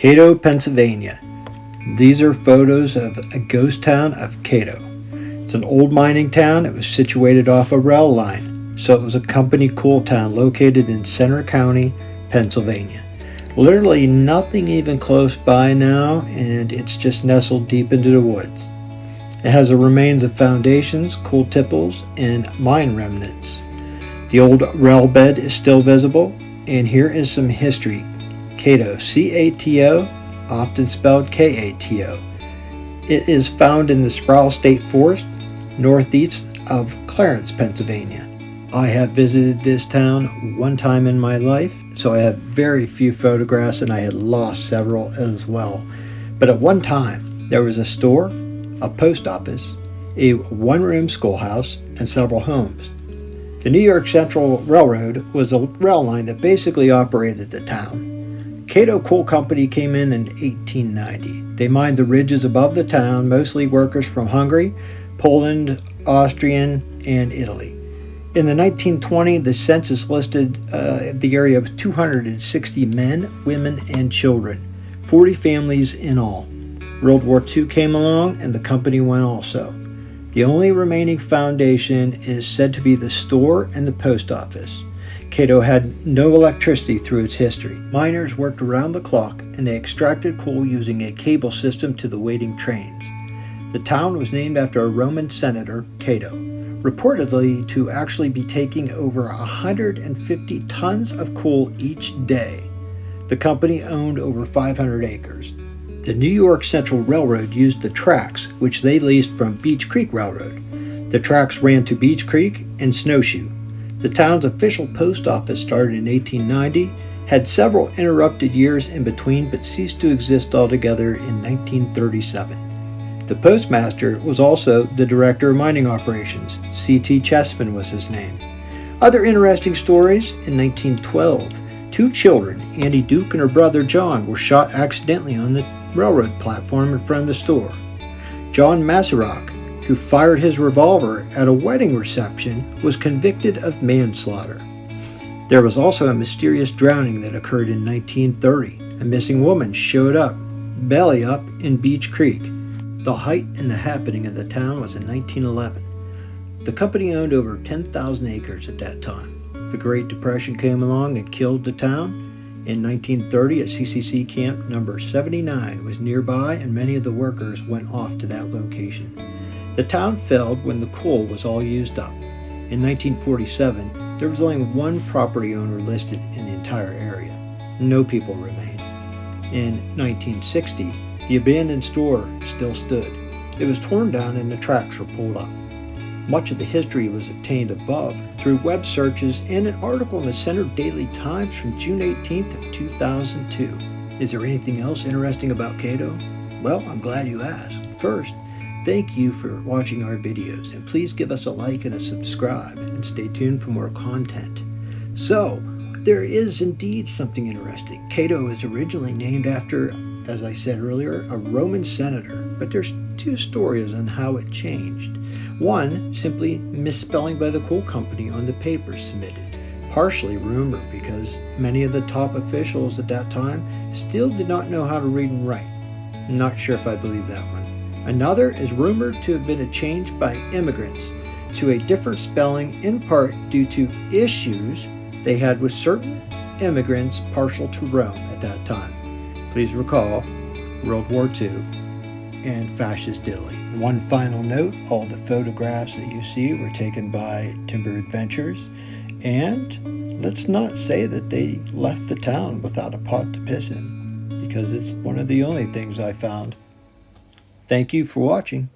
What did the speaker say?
Cato, Pennsylvania. These are photos of a ghost town of Cato. It's an old mining town. It was situated off a rail line, so it was a company coal town located in Center County, Pennsylvania. Literally nothing even close by now, and it's just nestled deep into the woods. It has the remains of foundations, coal tipples, and mine remnants. The old rail bed is still visible, and here is some history. Cato, C-A-T-O, often spelled K-A-T-O. It is found in the Sproul State Forest, northeast of Clarence, Pennsylvania. I have visited this town one time in my life, so I have very few photographs, and I had lost several as well. But at one time, there was a store, a post office, a one-room schoolhouse, and several homes. The New York Central Railroad was a rail line that basically operated the town. Cato Coal Company came in 1890. They mined the ridges above the town, mostly workers from Hungary, Poland, Austria, and Italy. In the 1920, the census listed the area of 260 men, women, and children, 40 families in all. World War II came along, and the company went also. The only remaining foundation is said to be the store and the post office. Cato had no electricity through its history. Miners worked around the clock, and they extracted coal using a cable system to the waiting trains. The town was named after a Roman senator, Cato, reportedly to actually be taking over 150 tons of coal each day. The company owned over 500 acres. The New York Central Railroad used the tracks, which they leased from Beech Creek Railroad. The tracks ran to Beech Creek and Snowshoe. The town's official post office started in 1890, had several interrupted years in between, but ceased to exist altogether in 1937. The postmaster was also the director of mining operations. C.T. Chessman was his name. Other interesting stories: in 1912, two children, Annie Duke and her brother John, were shot accidentally on the railroad platform in front of the store. John Masaryk, who fired his revolver at a wedding reception, was convicted of manslaughter. There was also a mysterious drowning that occurred in 1930. A missing woman showed up, belly up, in Beech Creek. The height and the happening of the town was in 1911. The company owned over 10,000 acres at that time. The Great Depression came along and killed the town. In 1930, a CCC camp number 79 was nearby, and many of the workers went off to that location. The town fell when the coal was all used up. In 1947, there was only one property owner listed in the entire area. No people remained. In 1960, the abandoned store still stood. It was torn down and the tracks were pulled up. Much of the history was obtained above through web searches and an article in the Center Daily Times from June 18th of 2002. Is there anything else interesting about Cato? Well, I'm glad you asked. First, thank you for watching our videos, and please give us a like and a subscribe, and stay tuned for more content. So, there is indeed something interesting. Cato is originally named after, as I said earlier, a Roman senator, but there's two stories on how it changed. One, simply misspelling by the coal company on the papers submitted. Partially rumor because many of the top officials at that time still did not know how to read and write. I'm not sure if I believe that one. Another is rumored to have been a change by immigrants to a different spelling, in part due to issues they had with certain immigrants partial to Rome at that time. Please recall World War II and Fascist Italy. One final note, all the photographs that you see were taken by Timber Adventures, and let's not say that they left the town without a pot to piss in, because it's one of the only things I found. Thank you for watching.